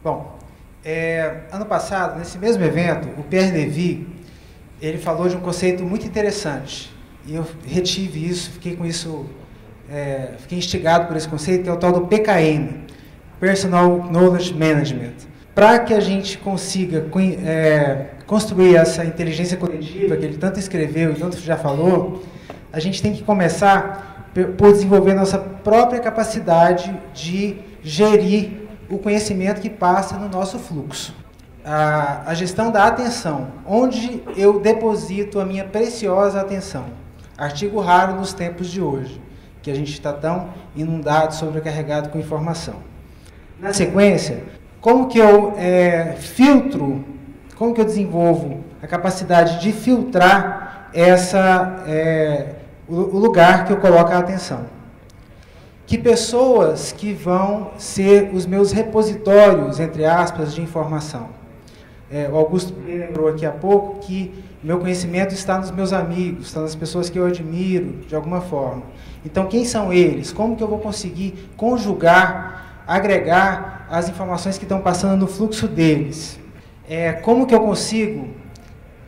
Bom, ano passado, nesse mesmo evento, o Pierre Levy, ele falou de um conceito muito interessante. E eu retive isso, fiquei com isso, fiquei instigado por esse conceito, que é o tal do PKM, Personal Knowledge Management. Para que a gente consiga construir essa inteligência coletiva que ele tanto escreveu e tanto já falou, a gente tem que começar por desenvolver nossa própria capacidade de gerir o conhecimento que passa no nosso fluxo. A gestão da atenção, onde eu deposito a minha preciosa atenção. Artigo raro nos tempos de hoje, que a gente está tão inundado, sobrecarregado com informação. Na sequência, como que eu filtro, como que eu desenvolvo a capacidade de filtrar o lugar que eu coloco a atenção? Que pessoas que vão ser os meus repositórios, entre aspas, de informação? O Augusto lembrou aqui há pouco que meu conhecimento está nos meus amigos, está nas pessoas que eu admiro, de alguma forma. Então, quem são eles? Como que eu vou conseguir conjugar, agregar as informações que estão passando no fluxo deles? Como que eu consigo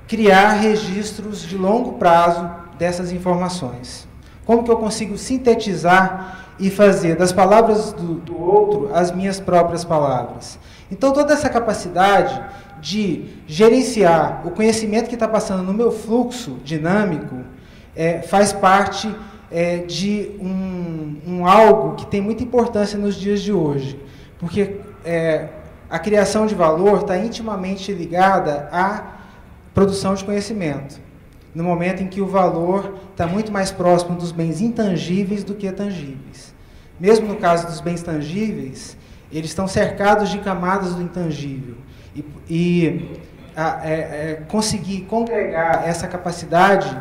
criar registros de longo prazo dessas informações? Como que eu consigo sintetizar e fazer das palavras do outro as minhas próprias palavras? Então, toda essa capacidade de gerenciar o conhecimento que está passando no meu fluxo dinâmico faz parte de algo que tem muita importância nos dias de hoje, porque a criação de valor está intimamente ligada à produção de conhecimento, no momento em que o valor está muito mais próximo dos bens intangíveis do que tangíveis. Mesmo no caso dos bens tangíveis, eles estão cercados de camadas do intangível. Conseguir congregar essa capacidade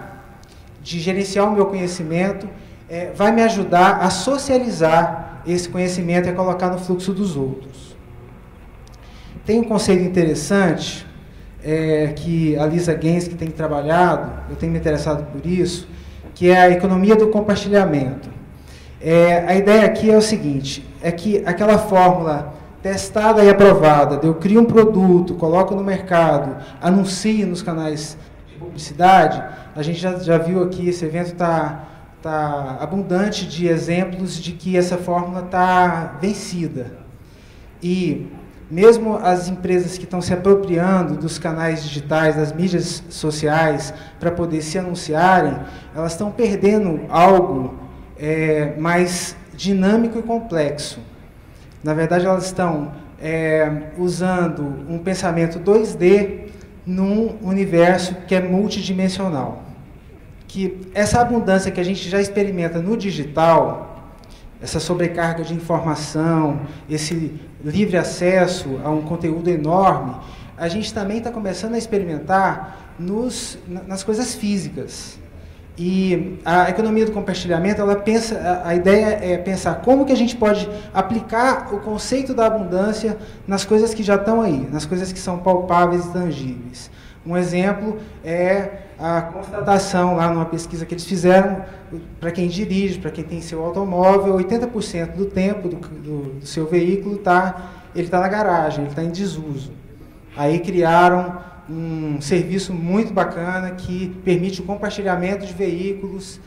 de gerenciar o meu conhecimento vai me ajudar a socializar esse conhecimento e a colocar no fluxo dos outros. Tem um conceito interessante que a Lisa Gensky tem trabalhado, eu tenho me interessado por isso, que é a economia do compartilhamento. A ideia aqui é o seguinte, é que aquela fórmula testada e aprovada, eu crio um produto, coloco no mercado, anuncio nos canais de publicidade, a gente já viu aqui, esse evento está abundante de exemplos de que essa fórmula está vencida. E mesmo as empresas que estão se apropriando dos canais digitais, das mídias sociais, para poder se anunciarem, elas estão perdendo algo mais dinâmico e complexo. Na verdade, elas estão usando um pensamento 2D num universo que é multidimensional. Que essa abundância que a gente já experimenta no digital, essa sobrecarga de informação, esse livre acesso a um conteúdo enorme, a gente também está começando a experimentar nas coisas físicas. E a economia do compartilhamento, a ideia é pensar como que a gente pode aplicar o conceito da abundância nas coisas que já estão aí, nas coisas que são palpáveis e tangíveis. Um exemplo é a constatação, lá numa pesquisa que eles fizeram, para quem dirige, para quem tem seu automóvel, 80% do tempo do seu veículo ele está na garagem, ele está em desuso. Aí criaram um serviço muito bacana que permite o compartilhamento de veículos.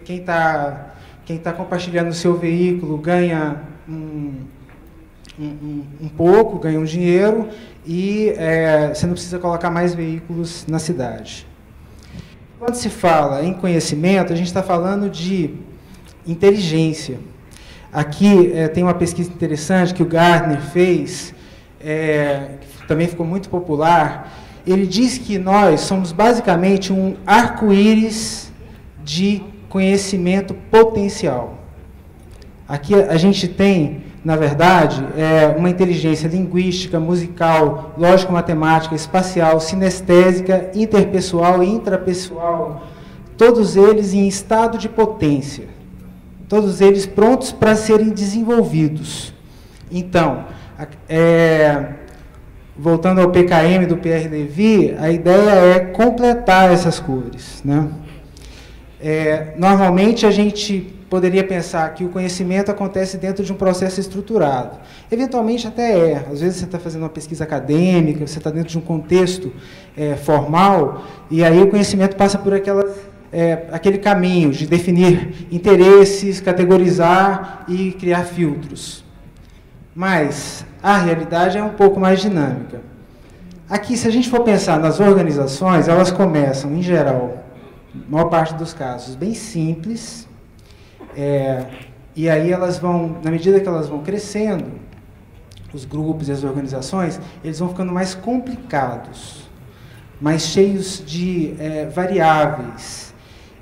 Quem está compartilhando o seu veículo ganha um pouco, ganha um dinheiro e você não precisa colocar mais veículos na cidade. Quando se fala em conhecimento, a gente está falando de inteligência. Aqui tem uma pesquisa interessante que o Gartner fez, que também ficou muito popular. Ele diz que nós somos basicamente um arco-íris de conhecimento potencial. Aqui a gente tem, na verdade, uma inteligência linguística, musical, lógico-matemática, espacial, sinestésica, interpessoal e intrapessoal, todos eles em estado de potência, todos eles prontos para serem desenvolvidos. Então, voltando ao PKM do Pierre Levy, a ideia é completar essas cores, né? Normalmente a gente poderia pensar que o conhecimento acontece dentro de um processo estruturado. Eventualmente até é. Às vezes você está fazendo uma pesquisa acadêmica, você está dentro de um contexto formal, e aí o conhecimento passa por aquele caminho de definir interesses, categorizar e criar filtros. Mas a realidade é um pouco mais dinâmica. Aqui, se a gente for pensar nas organizações, elas começam, em geral, na maior parte dos casos, bem simples, e aí elas vão, na medida que elas vão crescendo, os grupos e as organizações, eles vão ficando mais complicados, mais cheios de variáveis,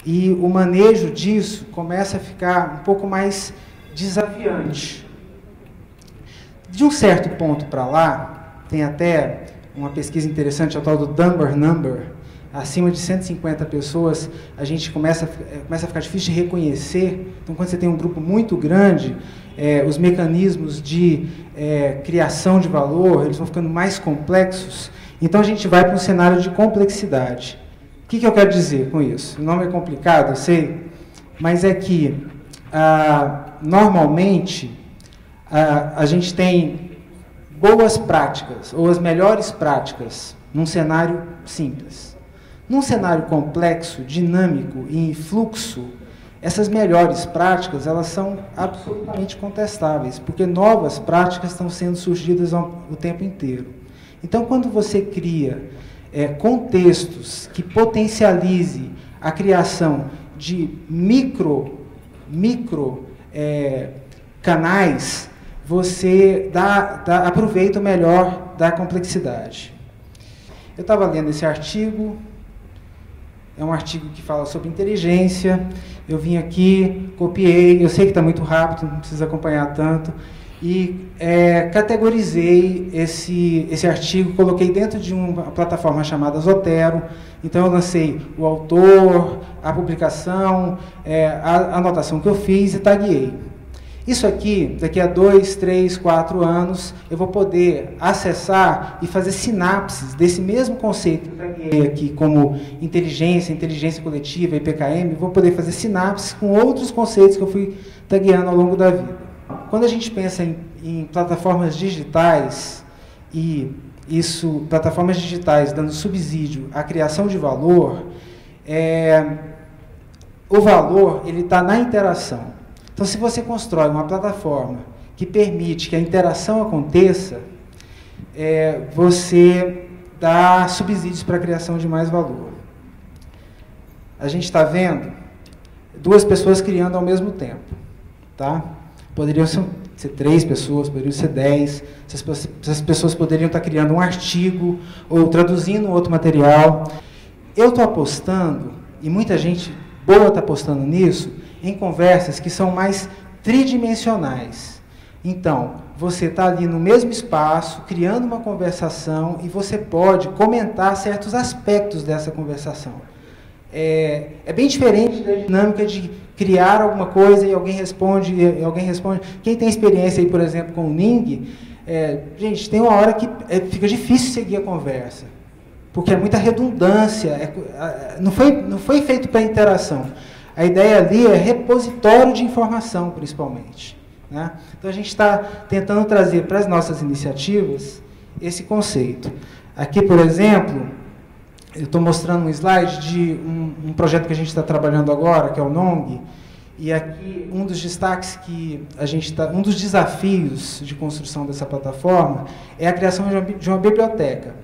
e o manejo disso começa a ficar um pouco mais desafiante. De um certo ponto para lá, tem até uma pesquisa interessante, a tal do Dunbar Number, acima de 150 pessoas, a gente começa a ficar difícil de reconhecer. Então, quando você tem um grupo muito grande, os mecanismos de criação de valor, eles vão ficando mais complexos. Então, a gente vai para um cenário de complexidade. O que eu quero dizer com isso? O nome é complicado, eu sei, mas é que, normalmente, a gente tem boas práticas, ou as melhores práticas, num cenário simples. Num cenário complexo, dinâmico e em fluxo, essas melhores práticas, elas são absolutamente contestáveis, porque novas práticas estão sendo surgidas o tempo inteiro. Então, quando você cria contextos que potencialize a criação de micro canais, você aproveita o melhor da complexidade. Eu estava lendo esse artigo, é um artigo que fala sobre inteligência, eu vim aqui, copiei, eu sei que está muito rápido, não precisa acompanhar tanto, e categorizei esse artigo, coloquei dentro de uma plataforma chamada Zotero. Então eu lancei o autor, a publicação, a anotação que eu fiz e taguei. Isso aqui, daqui a 2, 3, 4 anos, eu vou poder acessar e fazer sinapses desse mesmo conceito que eu taguei aqui como inteligência coletiva, IPKM, vou poder fazer sinapses com outros conceitos que eu fui tagueando ao longo da vida. Quando a gente pensa em plataformas digitais, e plataformas digitais dando subsídio à criação de valor, o valor está na interação. Então, se você constrói uma plataforma que permite que a interação aconteça, você dá subsídios para a criação de mais valor. A gente está vendo 2 pessoas criando ao mesmo tempo. Tá? Poderiam ser 3 pessoas, poderiam ser 10. Essas pessoas poderiam estar criando um artigo ou traduzindo outro material. Eu estou apostando, e muita gente boa está apostando nisso, em conversas que são mais tridimensionais. Então, você está ali no mesmo espaço, criando uma conversação, e você pode comentar certos aspectos dessa conversação. É bem diferente da dinâmica de criar alguma coisa e alguém responde. Quem tem experiência aí, por exemplo, com o Ning, gente, tem uma hora que fica difícil seguir a conversa, porque é muita redundância, não foi feito para interação. A ideia ali é repositório de informação, principalmente. Né? Então, a gente está tentando trazer para as nossas iniciativas esse conceito. Aqui, por exemplo, eu estou mostrando um slide de um projeto que a gente está trabalhando agora, que é o NONG, e aqui um dos destaques que um dos desafios de construção dessa plataforma é a criação de uma biblioteca.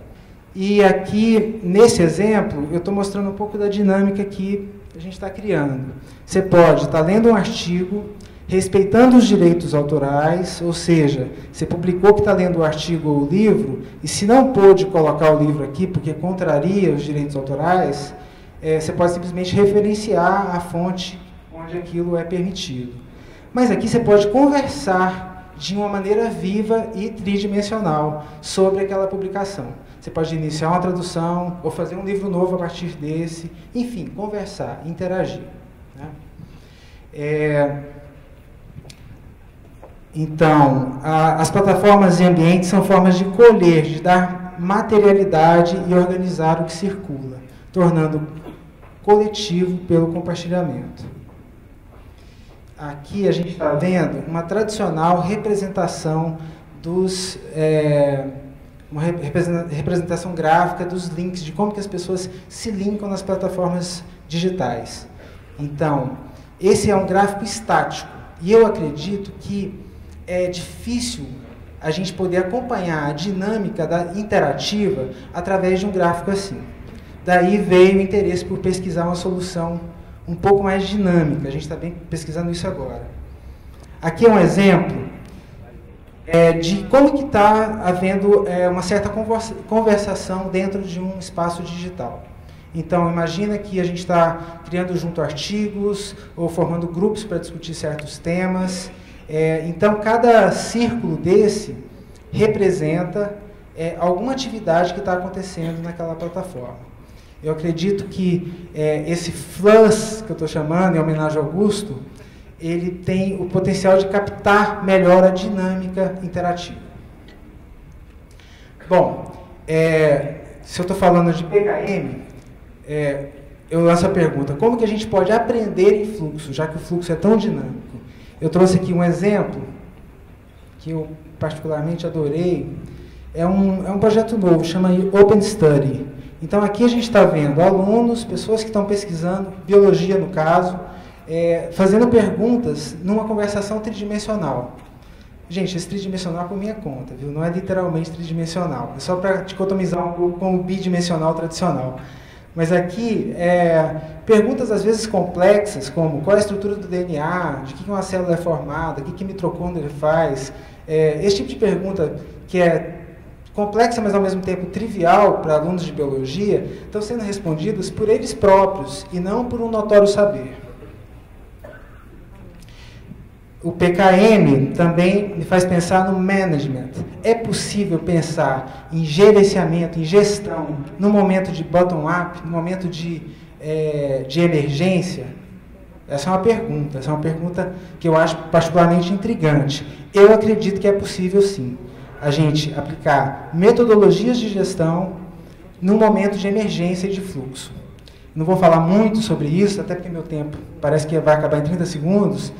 E aqui, nesse exemplo, eu estou mostrando um pouco da dinâmica que a gente está criando. Você pode estar lendo um artigo, respeitando os direitos autorais, ou seja, você publicou que está lendo o artigo ou o livro, e se não pôde colocar o livro aqui, porque contraria os direitos autorais, você pode simplesmente referenciar a fonte onde aquilo é permitido. Mas aqui você pode conversar de uma maneira viva e tridimensional sobre aquela publicação. Você pode iniciar uma tradução, ou fazer um livro novo a partir desse, enfim, conversar, interagir. Né? Então, as plataformas e ambientes são formas de colher, de dar materialidade e organizar o que circula, tornando coletivo pelo compartilhamento. aqui a gente está vendo uma tradicional representação dos... uma representação gráfica dos links, de como que as pessoas se linkam nas plataformas digitais. Então, esse é um gráfico estático, e eu acredito que é difícil a gente poder acompanhar a dinâmica interativa através de um gráfico assim. Daí veio o interesse por pesquisar uma solução um pouco mais dinâmica. A gente está bem pesquisando isso agora. Aqui é um exemplo de como que está havendo uma certa conversação dentro de um espaço digital. Então, imagina que a gente está criando junto artigos ou formando grupos para discutir certos temas. Então, cada círculo desse representa alguma atividade que está acontecendo naquela plataforma. Eu acredito que esse FLUS, que eu estou chamando, em homenagem ao Augusto, ele tem o potencial de captar melhor a dinâmica interativa. Bom, se eu estou falando de PKM, eu lanço a pergunta, como que a gente pode aprender em fluxo, já que o fluxo é tão dinâmico? Eu trouxe aqui um exemplo, que eu particularmente adorei, é um projeto novo, chama Open Study. Então, aqui a gente está vendo alunos, pessoas que estão pesquisando, biologia no caso, fazendo perguntas numa conversação tridimensional. Gente, esse tridimensional é por minha conta, viu? Não é literalmente tridimensional, é só para dicotomizar um pouco com o bidimensional tradicional. Mas aqui, perguntas às vezes complexas, como qual é a estrutura do DNA, de que uma célula é formada, o que mitocôndria faz, esse tipo de pergunta que é complexa, mas ao mesmo tempo trivial para alunos de biologia, estão sendo respondidas por eles próprios e não por um notório saber. O PKM também me faz pensar no management. É possível pensar em gerenciamento, em gestão, no momento de bottom-up, no momento de emergência? Essa é uma pergunta que eu acho particularmente intrigante. Eu acredito que é possível, sim, a gente aplicar metodologias de gestão num momento de emergência e de fluxo. Não vou falar muito sobre isso, até porque meu tempo parece que vai acabar em 30 segundos,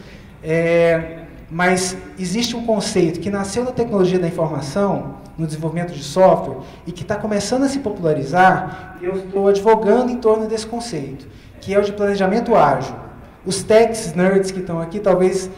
mas existe um conceito que nasceu na tecnologia da informação, no desenvolvimento de software, e que está começando a se popularizar, e eu estou advogando em torno desse conceito, que é o de planejamento ágil. Os techs nerds que estão aqui talvez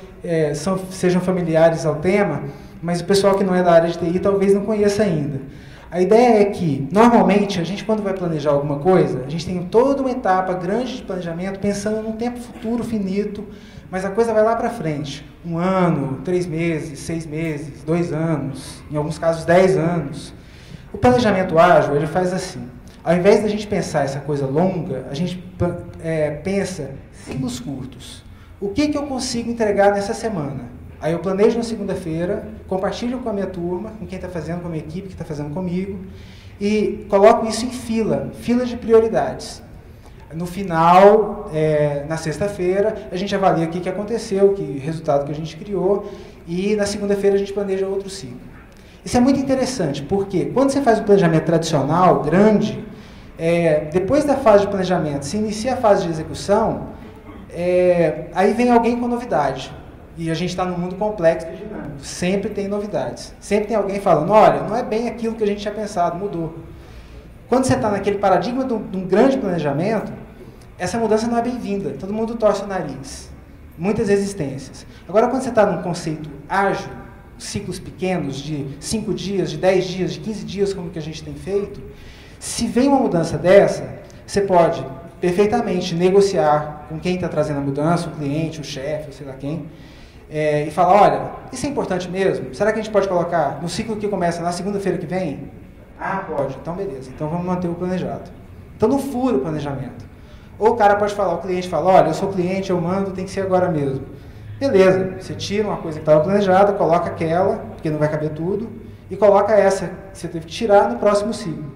sejam familiares ao tema, mas o pessoal que não é da área de TI talvez não conheça ainda. A ideia é que, normalmente, a gente quando vai planejar alguma coisa, a gente tem toda uma etapa grande de planejamento pensando num tempo futuro finito, mas a coisa vai lá para frente. 1 ano, 3 meses, 6 meses, 2 anos, em alguns casos 10 anos. O planejamento ágil, ele faz assim. Ao invés da gente pensar essa coisa longa, a gente pensa ciclos curtos. O que eu consigo entregar nessa semana? Aí eu planejo na segunda-feira, compartilho com a minha turma, com quem está fazendo, com a minha equipe que está fazendo comigo, e coloco isso em fila de prioridades. No final, na sexta-feira, a gente avalia o que aconteceu, que resultado que a gente criou, e na segunda-feira a gente planeja outro ciclo. Isso é muito interessante, porque quando você faz um planejamento tradicional, grande, depois da fase de planejamento, se inicia a fase de execução, aí vem alguém com novidade. E a gente está num mundo complexo e dinâmico. Sempre tem novidades. Sempre tem alguém falando, olha, não é bem aquilo que a gente tinha pensado, mudou. Quando você está naquele paradigma de um grande planejamento, essa mudança não é bem-vinda. Todo mundo torce o nariz. Muitas resistências. Agora, quando você está num conceito ágil, ciclos pequenos, de 5 dias, de 10 dias, de 15 dias, como que a gente tem feito, se vem uma mudança dessa, você pode perfeitamente negociar com quem está trazendo a mudança, o cliente, o chefe, ou sei lá quem, e falar, olha, isso é importante mesmo? Será que a gente pode colocar no ciclo que começa na segunda-feira que vem? Ah, pode. Então, beleza. Então, vamos manter o planejado. Então, não fura o planejamento. Ou o cara pode falar, o cliente fala, olha, eu sou cliente, eu mando, tem que ser agora mesmo. Beleza. Você tira uma coisa que estava planejada, coloca aquela, porque não vai caber tudo, e coloca essa que você teve que tirar no próximo ciclo.